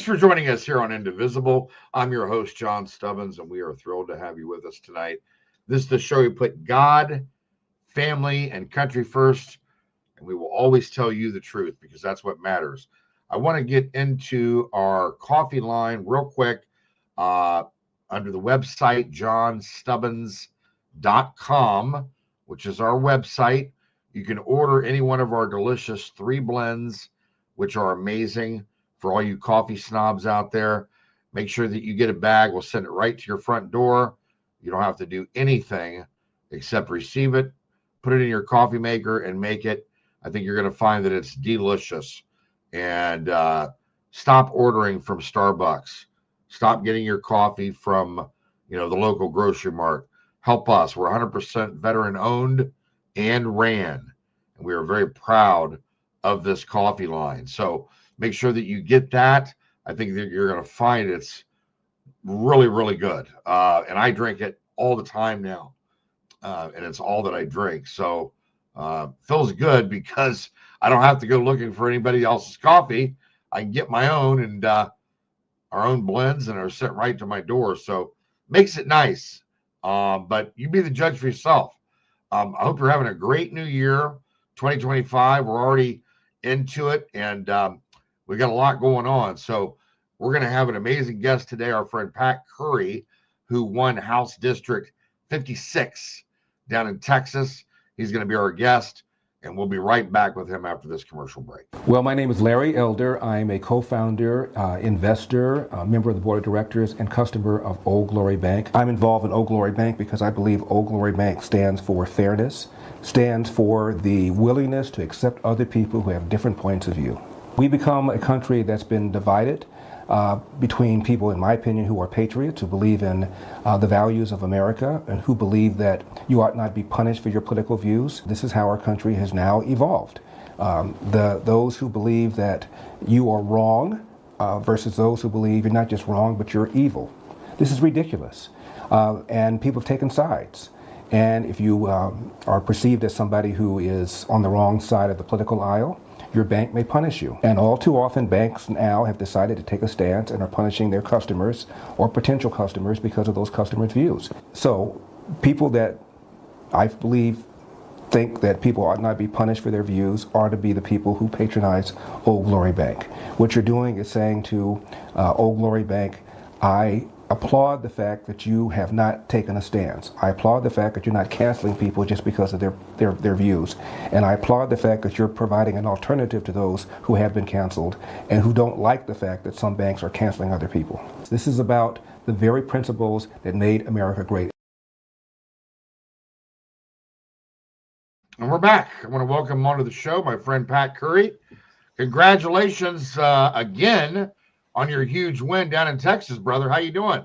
Thanks for joining us here on Indivisible. I'm your host, John Stubbins, and we are thrilled to have you with us tonight. This is the show we put God, family, and country first, and we will always tell you the truth because that's what matters. I want to get into our coffee line real quick under the website, johnstubbins.com, which is our website. You can order any one of our delicious 3 blends, which are amazing for all you coffee snobs out there. Make sure that you get a bag. We'll send it right to your front door. You don't have to do anything except receive it, put it in your coffee maker, and make it. I think you're going to find that it's delicious. And stop ordering from Starbucks. Stop getting your coffee from, the local grocery mart. Help us. We're 100% veteran owned and ran. And we are very proud of this coffee line. So make sure that you get that. I think that you're going to find it's really, really good. And I drink it all the time now. And it's all that I drink. So feels good because I don't have to go looking for anybody else's coffee. I can get my own and our own blends, and are sent right to my door. So makes it nice. But you be the judge for yourself. I hope you're having a great new year, 2025. We're already into it, and we got a lot going on. So we're going to have an amazing guest today, our friend Pat Curry, who won House District 56 down in Texas. He's going to be our guest, and we'll be right back with him after this commercial break. Well, my name is Larry Elder. I'm a co-founder, investor, member of the board of directors, and customer of Old Glory Bank. I'm involved in Old Glory Bank because I believe Old Glory Bank stands for fairness, stands for the willingness to accept other people who have different points of view. We become a country that's been divided between people, in my opinion, who are patriots, who believe in the values of America, and who believe that you ought not be punished for your political views. This is how our country has now evolved. Those who believe that you are wrong versus those who believe you're not just wrong, but you're evil. This is ridiculous. And people have taken sides. And if you are perceived as somebody who is on the wrong side of the political aisle, your bank may punish you. And all too often, banks now have decided to take a stance and are punishing their customers or potential customers because of those customers' views. So people that I believe think that people ought not be punished for their views are to be the people who patronize Old Glory Bank. What you're doing is saying to Old Glory Bank, I applaud the fact that you have not taken a stance. I applaud the fact that you're not canceling people just because of their views. And I applaud the fact that you're providing an alternative to those who have been canceled and who don't like the fact that some banks are canceling other people. This is about the very principles that made America great. And we're back. I want to welcome onto the show my friend Pat Curry. Congratulations again on your huge win down in Texas, brother. How you doing?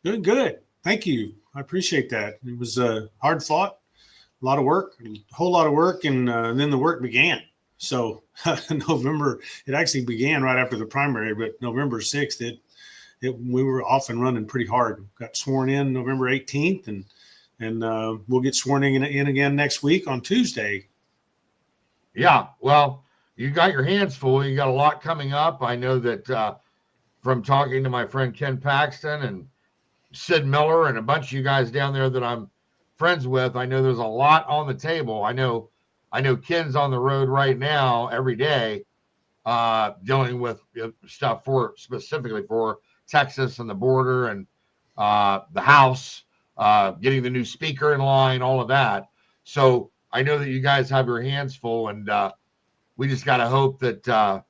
Good. Thank you. I appreciate that. It was hard fought, a lot of work, a whole lot of work, and then the work began. So November, it actually began right after the primary, but November 6th, we were off and running pretty hard. Got sworn in November 18th, and we'll get sworn in again next week on Tuesday. Yeah, well, you got your hands full. You got a lot coming up. I know that from talking to my friend Ken Paxton and Sid Miller and a bunch of you guys down there that I'm friends with, I know there's a lot on the table. I know Ken's on the road right now every day dealing with stuff specifically for Texas and the border and the House, getting the new speaker in line, all of that. So I know that you guys have your hands full, and we just got to hope that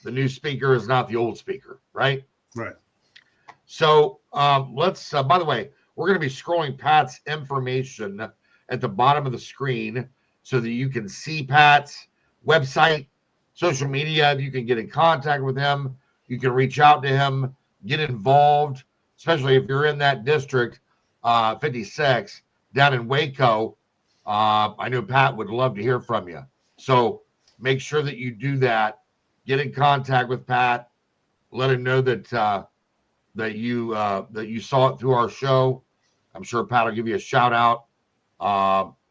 the new speaker is not the old speaker, right? Right. So let's, by the way, we're going to be scrolling Pat's information at the bottom of the screen so that you can see Pat's website, social media. You can get in contact with him. You can reach out to him, get involved, especially if you're in that district, 56, down in Waco. I know Pat would love to hear from you. So make sure that you do that. Get in contact with Pat. Let him know that you saw it through our show. I'm sure Pat will give you a shout out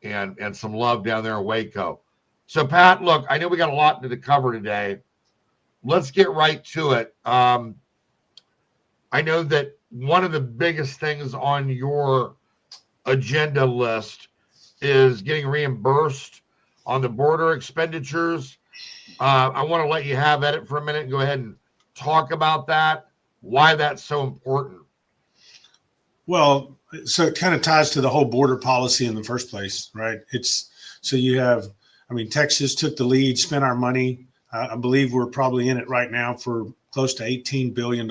and some love down there in Waco. So Pat, look, I know we got a lot to cover today. Let's get right to it. I know that one of the biggest things on your agenda list is getting reimbursed on the border expenditures. I want to let you have at it for a minute and go ahead and talk about that, why that's so important. Well, so it kind of ties to the whole border policy in the first place, right? So you have, I mean, Texas took the lead, spent our money. I believe we're probably in it right now for close to $18 billion.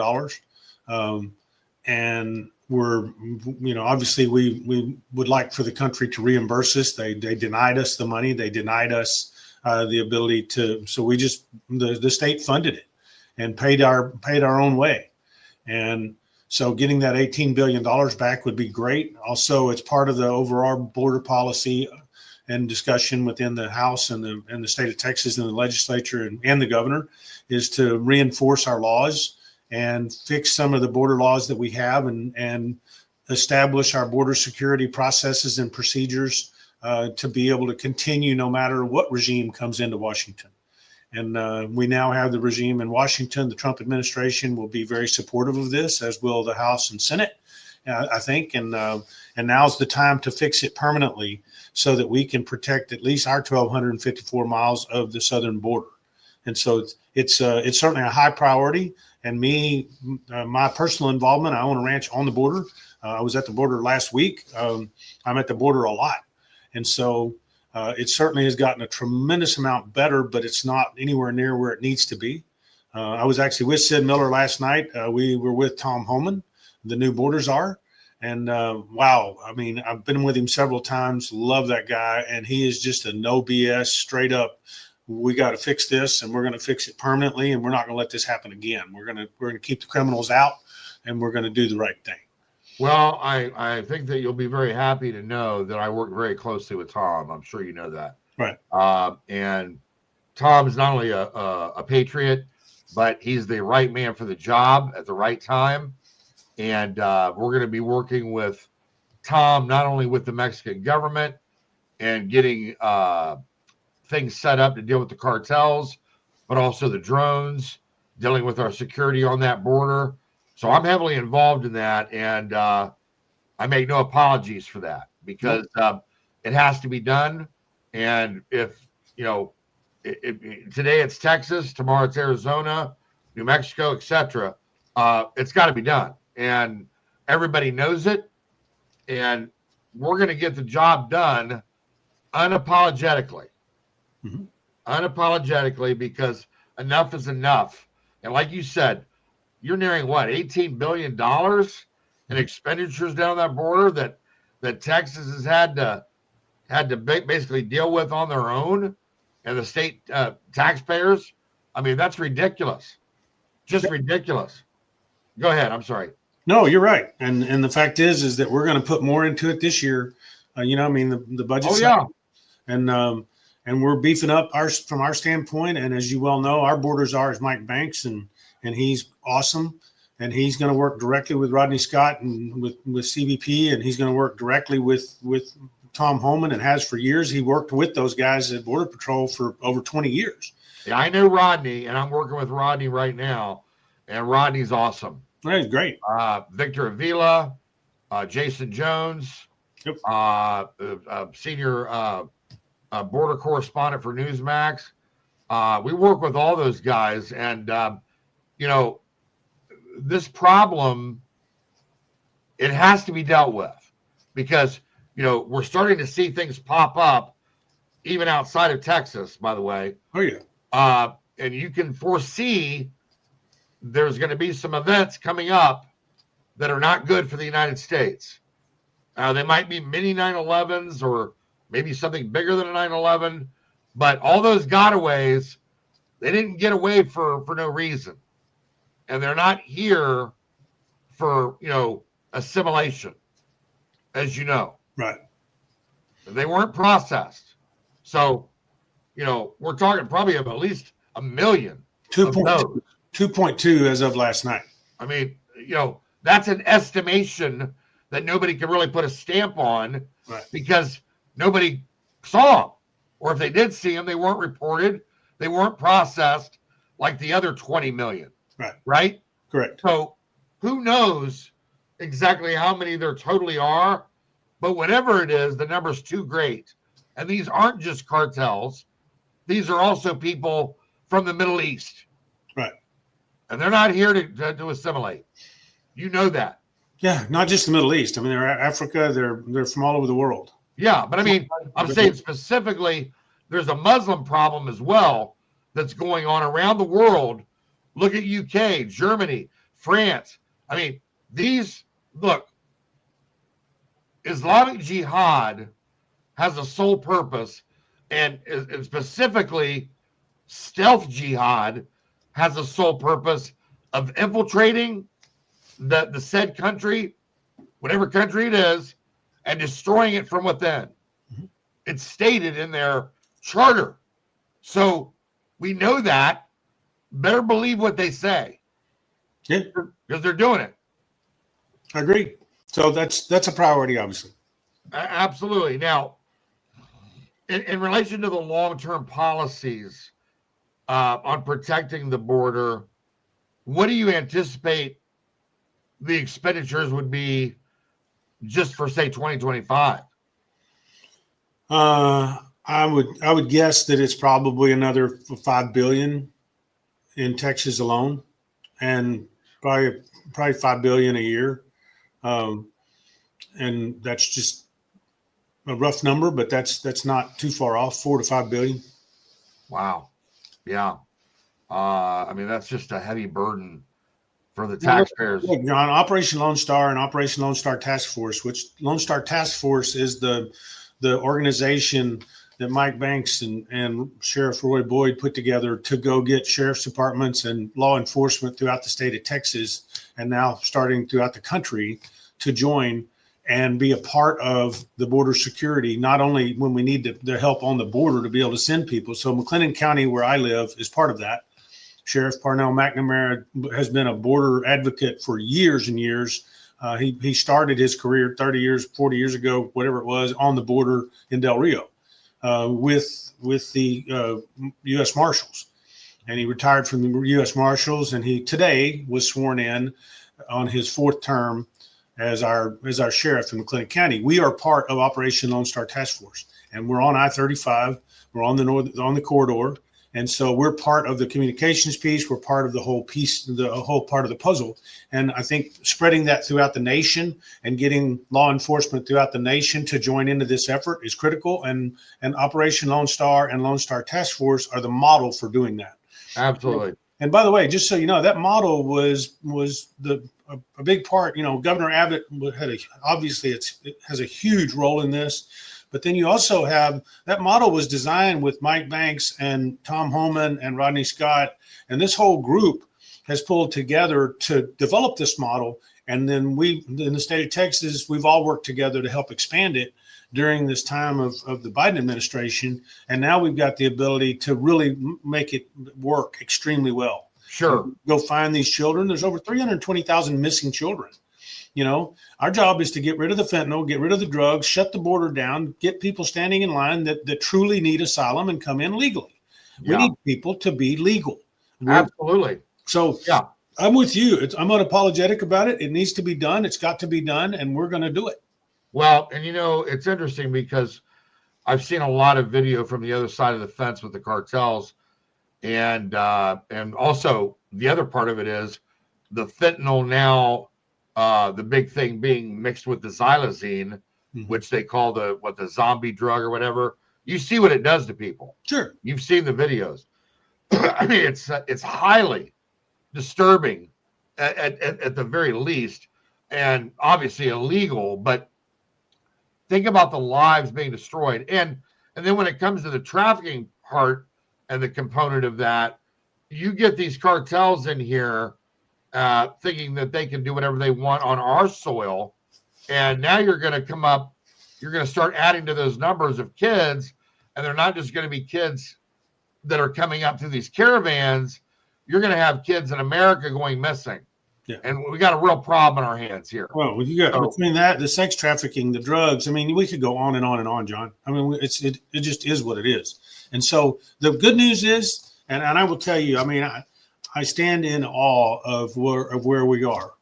And we're, obviously we would like for the country to reimburse us. They denied us the money. They denied us the ability to, so we just, the state funded it and paid our own way. And so getting that $18 billion back would be great. Also, it's part of the overall border policy and discussion within the House and the state of Texas and the legislature and the governor is to reinforce our laws and fix some of the border laws that we have and establish our border security processes and procedures to be able to continue no matter what regime comes into Washington. And we now have the regime in Washington. The Trump administration will be very supportive of this, as will the House and Senate, I think. And now's the time to fix it permanently so that we can protect at least our 1,254 miles of the southern border. And so it's certainly a high priority. And my personal involvement, I own a ranch on the border. I was at the border last week. I'm at the border a lot. And so it certainly has gotten a tremendous amount better, but it's not anywhere near where it needs to be. I was actually with Sid Miller last night. We were with Tom Homan, the new border czar. And wow, I mean, I've been with him several times. Love that guy. And he is just a no BS, straight up. We got to fix this, and we're going to fix it permanently, and we're not going to let this happen again. We're going to keep the criminals out, and we're going to do the right thing. Well, I think that you'll be very happy to know that I work very closely with Tom. I'm sure you know that. Right. And Tom is not only a patriot, but he's the right man for the job at the right time. And we're going to be working with Tom, not only with the Mexican government and getting things set up to deal with the cartels, but also the drones, dealing with our security on that border. So I'm heavily involved in that, and I make no apologies for that because it has to be done. And if, today it's Texas, tomorrow it's Arizona, New Mexico, etc., it's got to be done. And everybody knows it, and we're going to get the job done unapologetically. Mm-hmm. Unapologetically, because enough is enough. And like you said, you're nearing what, $18 billion in expenditures down that border that Texas has had to basically deal with on their own, and the state taxpayers. I mean, that's ridiculous. Just ridiculous. Go ahead. I'm sorry. No, you're right. And the fact is that we're going to put more into it this year. The budget. Oh, yeah. And we're beefing up from our standpoint. And as you well know, our border czar is Mike Banks, and he's awesome. And he's going to work directly with Rodney Scott and with CBP, and he's going to work directly with Tom Homan, and has for years. He worked with those guys at Border Patrol for over 20 years. Yeah, I know Rodney, and I'm working with Rodney right now, and Rodney's awesome. That's great. Victor Avila, Jason Jones, yep. Senior border correspondent for Newsmax. We work with all those guys, and this problem, it has to be dealt with, because we're starting to see things pop up even outside of Texas, by the way. Oh yeah. And you can foresee there's going to be some events coming up that are not good for the United States. They might be mini 9/11s or maybe something bigger than a 9/11, but all those gotaways, they didn't get away for no reason. And they're not here for, assimilation, as you know. Right. They weren't processed. So, we're talking probably of at least a million. 2.2 as of last night. I mean, that's an estimation that nobody can really put a stamp on, right, because nobody saw them. Or if they did see them, they weren't reported. They weren't processed like the other 20 million. Right. Right? Correct. So who knows exactly how many there totally are, but whatever it is, the number's too great. And these aren't just cartels. These are also people from the Middle East. Right. And they're not here to assimilate. You know that. Yeah, not just the Middle East. I mean, they're Africa. They're from all over the world. Yeah, but I mean, I'm saying specifically, there's a Muslim problem as well that's going on around the world. Look at UK, Germany, France. I mean, Islamic Jihad has a sole purpose, and specifically stealth jihad has a sole purpose of infiltrating the said country, whatever country it is, and destroying it from within. Mm-hmm. It's stated in their charter. So we know that. Better believe what they say. Yeah. Because they're doing it. I agree. So that's a priority, obviously. Absolutely. Now, in relation to the long-term policies on protecting the border, what do you anticipate the expenditures would be just for, say, 2025? I would guess that it's probably another $5 billion in Texas alone, and probably $5 billion a year. And that's just a rough number, but that's not too far off. $4 to $5 billion. Wow. Yeah. I mean, that's just a heavy burden for the taxpayers. Look, John, Operation Lone Star and Operation Lone Star Task Force, which Lone Star Task Force is the organization that Mike Banks and Sheriff Roy Boyd put together to go get sheriff's departments and law enforcement throughout the state of Texas, and now starting throughout the country, to join and be a part of the border security, not only when we need their help on the border to be able to send people. So McLennan County, where I live, is part of that. Sheriff Parnell McNamara has been a border advocate for years and years. He started his career 30 years, 40 years ago, whatever it was, on the border in Del Rio with the U.S. Marshals. And he retired from the U.S. Marshals, and he today was sworn in on his fourth term as our sheriff in McLennan County. We are part of Operation Lone Star Task Force, and we're on I-35. We're on the corridor. And so we're part of the communications piece. We're part of the whole piece, the whole part of the puzzle. And I think spreading that throughout the nation and getting law enforcement throughout the nation to join into this effort is critical. And Operation Lone Star and Lone Star Task Force are the model for doing that. Absolutely. And by the way, just so you know, that model was a big part. You know, Governor Abbott obviously it has a huge role in this. But then you also have that model was designed with Mike Banks and Tom Holman and Rodney Scott. And this whole group has pulled together to develop this model. And then we, in the state of Texas, we've all worked together to help expand it during this time of the Biden administration. And now we've got the ability to really make it work extremely well. Sure. Go find these children. There's over 320,000 missing children. You know, our job is to get rid of the fentanyl, get rid of the drugs, shut the border down, get people standing in line that truly need asylum and come in legally. Yeah. We need people to be legal. Absolutely. So yeah, I'm with you. I'm unapologetic about it. It needs to be done. It's got to be done, and we're going to do it. Well, and you know, it's interesting because I've seen a lot of video from the other side of the fence with the cartels, and also the other part of it is the fentanyl now. The big thing being mixed with the xylazine, mm-hmm. which they call the zombie drug or whatever. You see what it does to people. Sure. You've seen the videos. I mean, it's highly disturbing at the very least, and obviously illegal, but think about the lives being destroyed. And then when it comes to the trafficking part and the component of that, you get these cartels in here thinking that they can do whatever they want on our soil. And now you're going to start adding to those numbers of kids. And they're not just going to be kids that are coming up through these caravans. You're going to have kids in America going missing. Yeah. And we got a real problem in our hands here. Well, you got between that, the sex trafficking, the drugs. I mean, we could go on and on and on, John. I mean, it just is what it is. And so the good news is, and I will tell you, I mean, I stand in awe of where we are.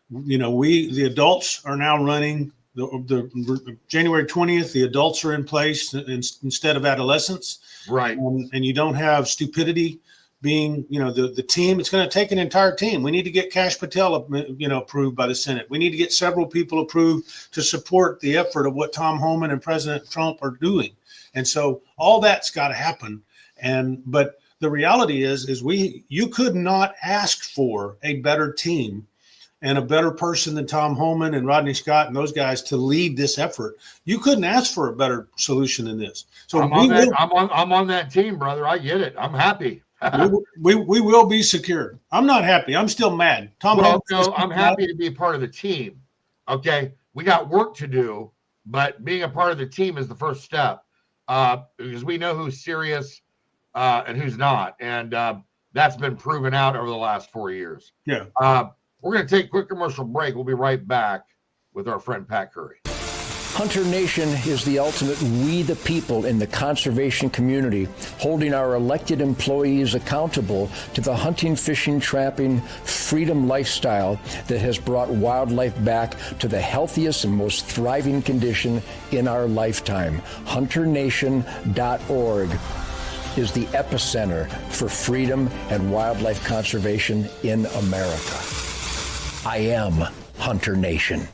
The adults are now running the January 20th. The adults are in place instead of adolescents. Right. And you don't have stupidity being, the team. It's going to take an entire team. We need to get Kash Patel, approved by the Senate. We need to get several people approved to support the effort of what Tom Homan and President Trump are doing. And so all that's got to happen. But the reality is you could not ask for a better team and a better person than Tom Homan and Rodney Scott and those guys to lead this effort. You couldn't ask for a better solution than this. So I'm on that team, brother. I get it. I'm happy. we will be secured. I'm not happy. I'm still mad. I'm happy to be a part of the team. Okay. We got work to do, but being a part of the team is the first step, because we know who's serious and who's not. And that's been proven out over the last 4 years. Yeah. We're going to take a quick commercial break. We'll be right back with our friend Pat Curry. Hunter Nation is the ultimate we the people in the conservation community, holding our elected employees accountable to the hunting, fishing, trapping, freedom lifestyle that has brought wildlife back to the healthiest and most thriving condition in our lifetime. HunterNation.org is the epicenter for freedom and wildlife conservation in America. I am Hunter Nation.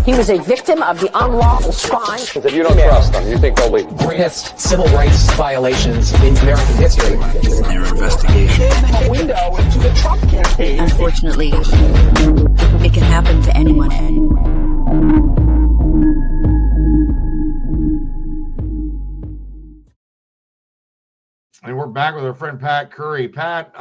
He was a victim of the unlawful spying. If you don't trust them, you think they'll leave? Greatest civil rights violations in American history. Their investigation. A window into the Trump campaign. Unfortunately, it can happen to anyone. And we're back with our friend Pat Curry. Pat,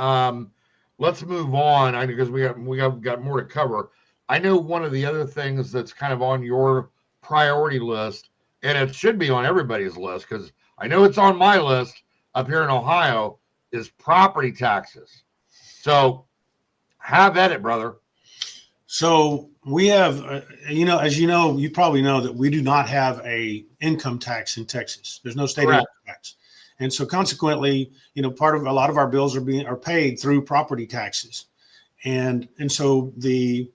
let's move on because we got more to cover. I know one of the other things that's kind of on your priority list, and it should be on everybody's list because I know it's on my list up here in Ohio, is property taxes. So have at it, brother. So we have, as you probably know that we do not have a income tax in Texas. There's no state income tax. And so consequently, part of a lot of our bills are paid through property taxes. And so the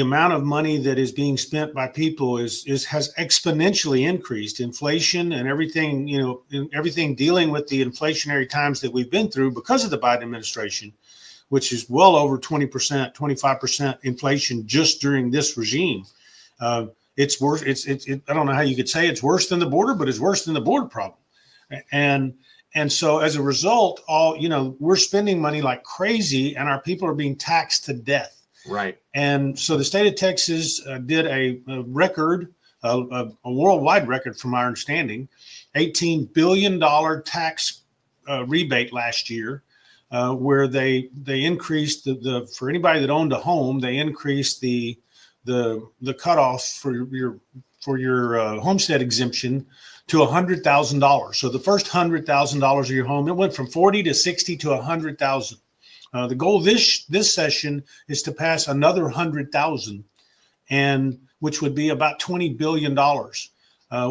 amount of money that is being spent by people has exponentially increased. Inflation and everything, everything dealing with the inflationary times that we've been through because of the Biden administration, which is well over 20%, 25% inflation just during this regime. It's worse. I don't know how you could say it's worse than the border, but it's worse than the border problem. And so as a result, we're spending money like crazy and our people are being taxed to death. Right. And so the state of Texas did a record, a worldwide record from our understanding, $18 billion tax rebate last year, where they increased the for anybody that owned a home, they increased the cutoff for your homestead exemption to $100,000. So the first $100,000 of your home, it went from 40 to 60 to 100,000. The goal this session is to pass another 100,000, and which would be about $20 billion.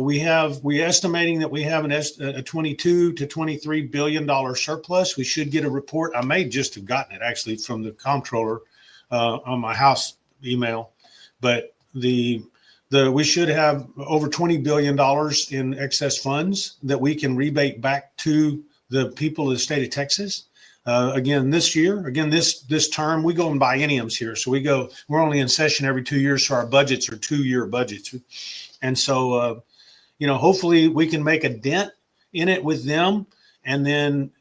We're estimating that we have a 22 to $23 billion surplus. We should get a report. I may just have gotten it actually from the comptroller on my house email, but we should have over $20 billion in excess funds that we can rebate back to the people of the state of Texas. Again, this term, we go in bienniums here. So we're only in session every 2 years. So our budgets are 2-year budgets. And so, hopefully we can make a dent in it with them. And then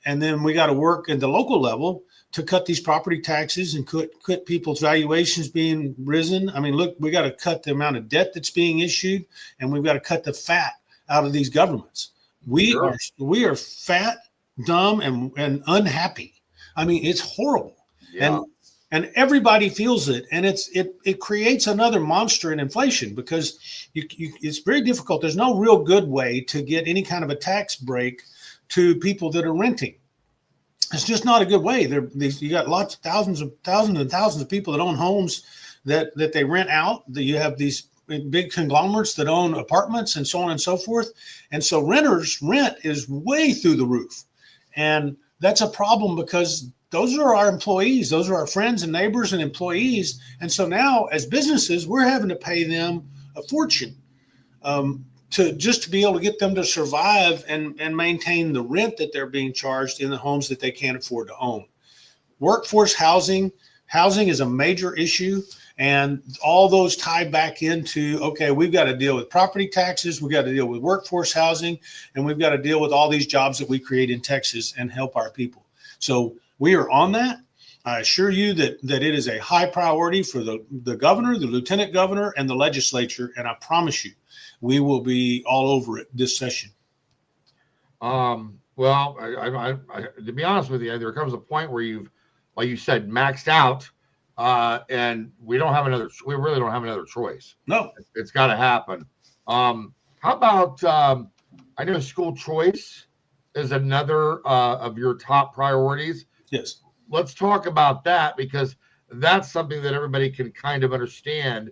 we got to work at the local level to cut these property taxes and cut people's valuations being risen. I mean, look, we got to cut the amount of debt that's being issued, and we've got to cut the fat out of these governments. We are fat, dumb, and unhappy. I mean, it's horrible. Yeah. And everybody feels it. And it creates another monster in inflation because it's very difficult. There's no real good way to get any kind of a tax break to people that are renting. It's just not a good way. You got thousands and thousands of people that own homes that they rent out. You have these big conglomerates that own apartments and so on and so forth. And so rent is way through the roof. And that's a problem because those are our employees. Those are our friends and neighbors and employees. And so now as businesses, we're having to pay them a fortune to be able to get them to survive and maintain the rent that they're being charged in the homes that they can't afford to own. Workforce housing is a major issue. And all those tie back into, okay, we've got to deal with property taxes, we've got to deal with workforce housing, and we've got to deal with all these jobs that we create in Texas and help our people. So we are on that. I assure you that it is a high priority for the governor, the lieutenant governor, and the legislature. And I promise you, we will be all over it this session. Well, I, to be honest with you, there comes a point where you've, like you said, maxed out. And we really don't have another choice. No, it's got to happen. How about, I know school choice is another of your top priorities. Yes. Let's talk about that, because that's something that everybody can kind of understand.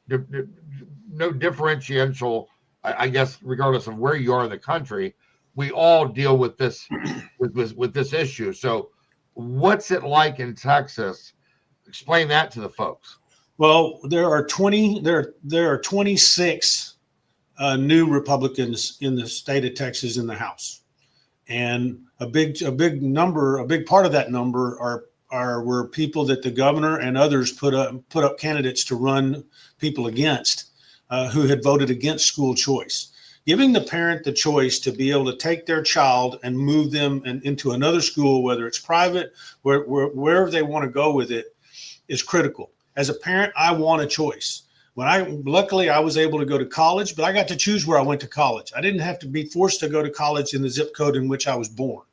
No differential, I guess, regardless of where you are in the country, we all deal with this, with this issue. So what's it like in Texas? Explain that to the folks. Well, there are 26 new Republicans in the state of Texas in the House, and a big part of that number were people that the governor and others put up candidates to run people against, who had voted against school choice. Giving the parent the choice to be able to take their child and move them into another school, whether it's private, wherever they want to go with it, is critical. As a parent, I want a choice. Luckily I was able to go to college, but I got to choose where I went to college. I didn't have to be forced to go to college in the zip code in which I was born.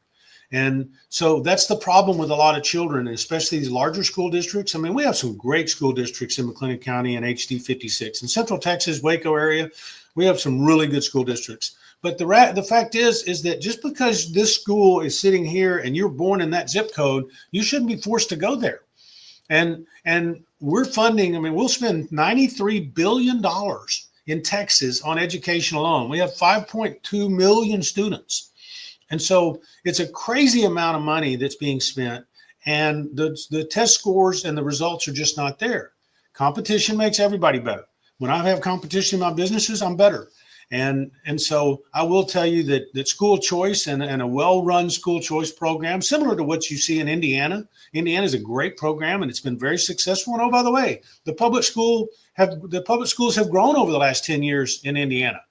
And so that's the problem with a lot of children, especially these larger school districts. I mean, we have some great school districts in McLennan County and HD 56. In Central Texas, Waco area, we have some really good school districts. But the fact is that just because this school is sitting here and you're born in that zip code, you shouldn't be forced to go there. And we're funding, I mean, we'll spend $93 billion in Texas on education alone. We have 5.2 million students. And so it's a crazy amount of money that's being spent, and the test scores and the results are just not there. Competition makes everybody better. When I have competition in my businesses, I'm better. And so I will tell you that school choice and a well-run school choice program, similar to what you see in Indiana. Indiana is a great program, and it's been very successful. And oh, by the way, the public schools have grown over the last 10 years in Indiana.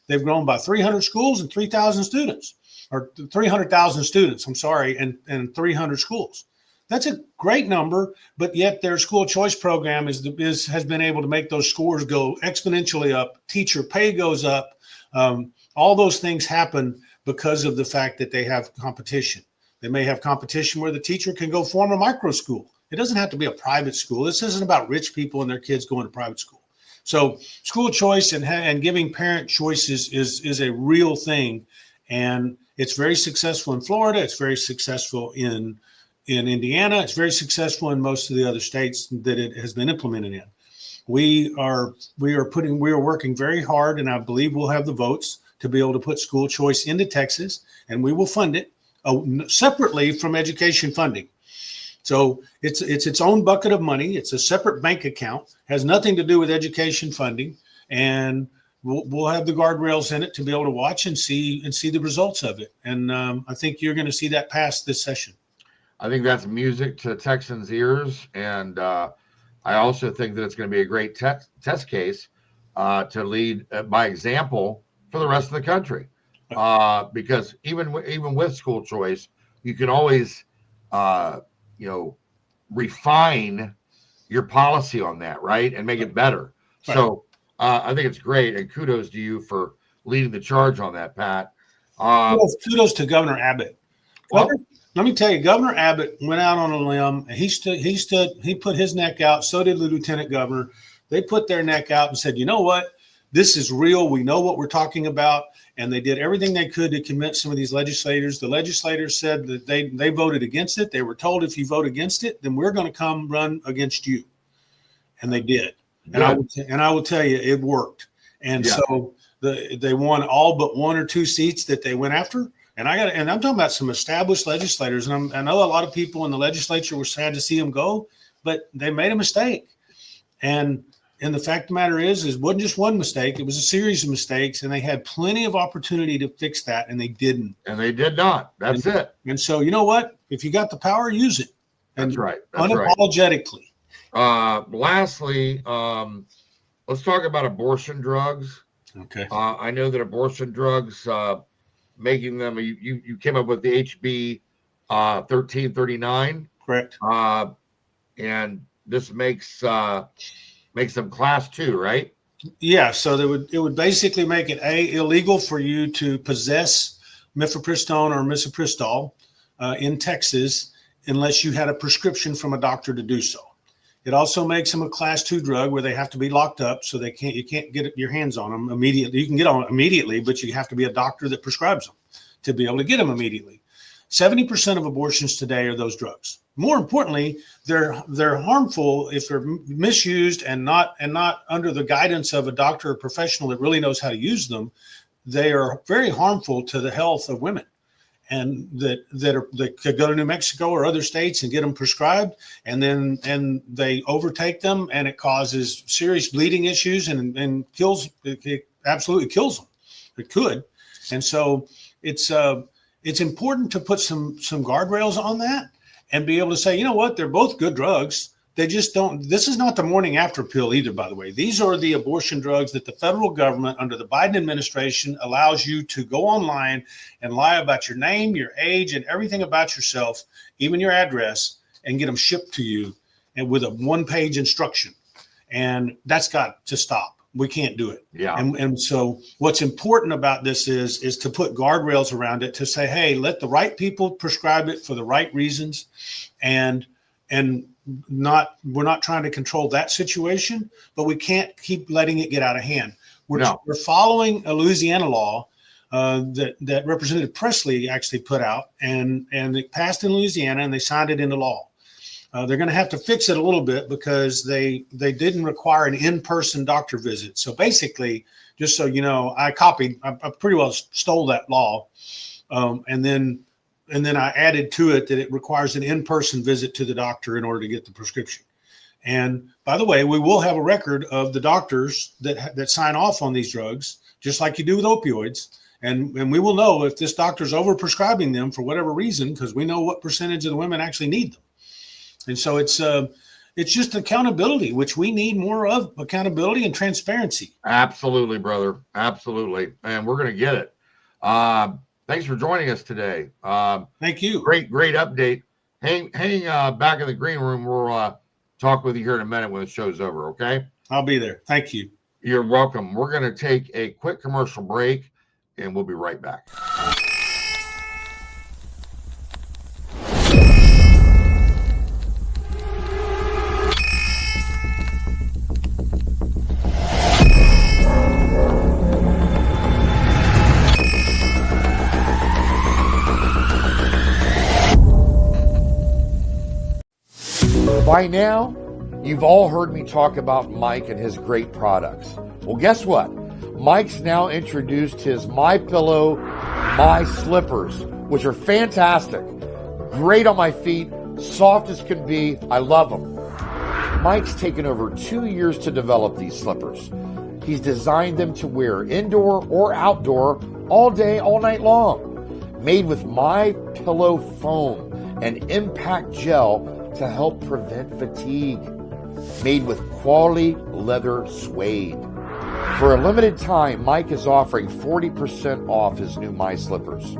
They've grown by 300 schools and 3,000 students, or 300,000 students, I'm sorry, and 300 schools. That's a great number, but yet their school choice program has been able to make those scores go exponentially up. Teacher pay goes up. All those things happen because of the fact that they have competition. They may have competition where the teacher can go form a micro school. It doesn't have to be a private school. This isn't about rich people and their kids going to private school. So school choice and giving parent choices is a real thing. And it's very successful in Florida. It's very successful in Indiana. It's very successful in most of the other states that it has been implemented in. We are working very hard, and I believe we'll have the votes to be able to put school choice into Texas, and we will fund it separately from education funding. So it's its own bucket of money. It's a separate bank account, has nothing to do with education funding, and we'll have the guardrails in it to be able to watch and see the results of it. And I think you're going to see that pass this session. I think that's music to Texans' ears, and I also think that it's going to be a great test case to lead by example for the rest of the country. Because even with school choice, you can always refine your policy on that, right, and make it better. Right. So I think it's great, and kudos to you for leading the charge on that, Pat. Kudos to Governor Abbott. Let me tell you, Governor Abbott went out on a limb. And he put his neck out. So did the lieutenant governor. They put their neck out and said, you know what? This is real. We know what we're talking about. And they did everything they could to convince some of these legislators. The legislators said that they voted against it. They were told, if you vote against it, then we're going to come run against you. And they did. And I will tell you, it worked. And so they won all but one or two seats that they went after. And I'm talking about some established legislators, and I know a lot of people in the legislature were sad to see them go, but they made a mistake. And the fact of the matter is it wasn't just one mistake; it was a series of mistakes, and they had plenty of opportunity to fix that, and they didn't. And they did not. That's it. And so, you know what? If you got the power, use it. And That's right. That's unapologetically. Right. Lastly, let's talk about abortion drugs. Okay. I know that abortion drugs, making them, you came up with the HB 1339. Correct. And this makes them class 2, right? Yeah. So it would basically make it illegal for you to possess mifepristone or misoprostol in Texas unless you had a prescription from a doctor to do so. It also makes them a class 2 drug where they have to be locked up, so you can't get your hands on them immediately. You can get on them immediately, but you have to be a doctor that prescribes them to be able to get them immediately. 70% of abortions today are those drugs. More importantly, they're harmful if they're misused and not under the guidance of a doctor or professional that really knows how to use them. They are very harmful to the health of women, and that could go to New Mexico or other states and get them prescribed, and they overtake them, and it causes serious bleeding issues and kills. It absolutely kills them. It could, and so it's important to put some guardrails on that and be able to say, you know what, they're both good drugs. They just don't. This is not the morning after pill either, by the way. These are the abortion drugs that the federal government under the Biden administration allows you to go online and lie about your name, your age, and everything about yourself, even your address, and get them shipped to you and with a one-page instruction. And that's got to stop. We can't do it. Yeah. And so what's important about this is to put guardrails around it, to say, hey, let the right people prescribe it for the right reasons, and we're not trying to control that situation, but we can't keep letting it get out of hand. We're following a Louisiana law that Representative Presley actually put out, and it passed in Louisiana, and they signed it into law. They're going to have to fix it a little bit because they didn't require an in-person doctor visit. So basically, just so you know, I pretty well stole that law, and then I added to it that it requires an in-person visit to the doctor in order to get the prescription. And by the way, we will have a record of the doctors that sign off on these drugs, just like you do with opioids. And we will know if this doctor's overprescribing them for whatever reason, because we know what percentage of the women actually need them. And so it's just accountability, which we need more of, accountability and transparency. Absolutely, brother. Absolutely. And we're going to get it. Thanks for joining us today. Thank you. Great update. Hang back in the green room. We'll talk with you here in a minute when the show's over, okay? I'll be there. Thank you. You're welcome. We're going to take a quick commercial break, and we'll be right back. By now, you've all heard me talk about Mike and his great products. Well, guess what? Mike's now introduced his MyPillow My Slippers, which are fantastic. Great on my feet, soft as can be. I love them. Mike's taken over 2 years to develop these slippers. He's designed them to wear indoor or outdoor all day, all night long. Made with MyPillow foam and impact gel to help prevent fatigue. Made with quality leather suede. For a limited time, Mike is offering 40% off his new My Slippers.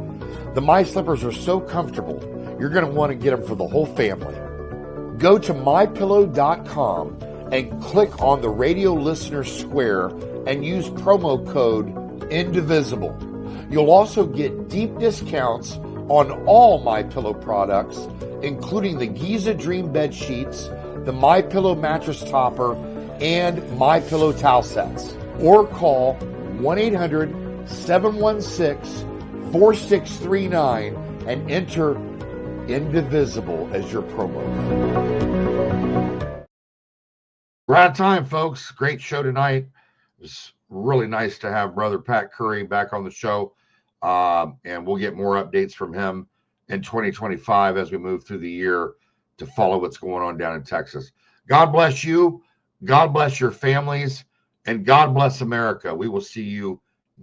The My Slippers are so comfortable, you're going to want to get them for the whole family. Go to mypillow.com and click on the radio listener square and use promo code Indivisible. You'll also get deep discounts on all MyPillow products, including the Giza Dream bed sheets, the MyPillow mattress topper, and MyPillow towel sets. Or call 1-800-716-4639 and enter Indivisible as your promo code. We're out of time, folks. Great show tonight. It was really nice to have Brother Pat Curry back on the show. And we'll get more updates from him in 2025 as we move through the year to follow what's going on down in Texas. God bless you. God bless your families. And God bless America. We will see you